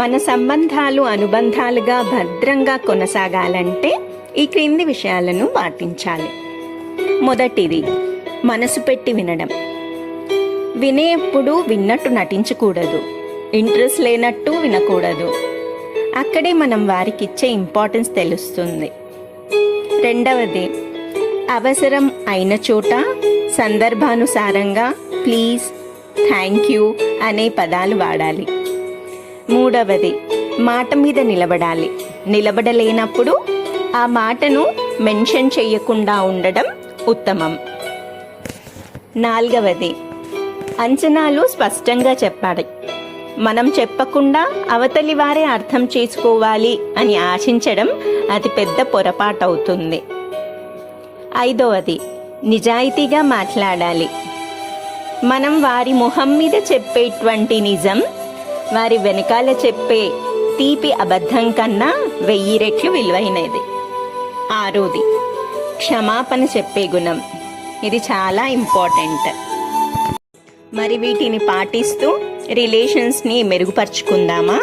మన సంబంధాలు అనుబంధాలుగా భద్రంగా కొనసాగాలంటే ఈ క్రింది విషయాలను పాటించాలి. మొదటిది, మనసు పెట్టి వినడం. వినేప్పుడు విన్నట్టు నటించకూడదు, ఇంట్రెస్ట్ లేనట్టు వినకూడదు. అక్కడే మనం వారికి ఇచ్చే ఇంపార్టెన్స్ తెలుస్తుంది. రెండవది, అవసరం అయిన చోట సందర్భానుసారంగా ప్లీజ్, థ్యాంక్ యూ అనే పదాలు వాడాలి. మూడవది, మాట మీద నిలబడాలి. నిలబడలేనప్పుడు ఆ మాటను మెన్షన్ చేయకుండా ఉండడం ఉత్తమం. నాలుగవది, అంచనాలు స్పష్టంగా చెప్పాలి. మనం చెప్పకుండా అవతలి వారే అర్థం చేసుకోవాలి అని ఆశించడం అది పెద్ద పొరపాటవుతుంది. ఐదవది, నిజాయితీగా మాట్లాడాలి. మనం వారి ముఖం మీద చెప్పేటువంటి నిజం వారి వెనకాల చెప్పే తీపి అబద్ధం కన్నా 1000 రెట్లు విలువైనది. ఆరోది, క్షమాపణ చెప్పే గుణం. ఇది చాలా ఇంపార్టెంట్. మరి వీటిని పాటిస్తూ రిలేషన్స్ని మెరుగుపరుచుకుందామా?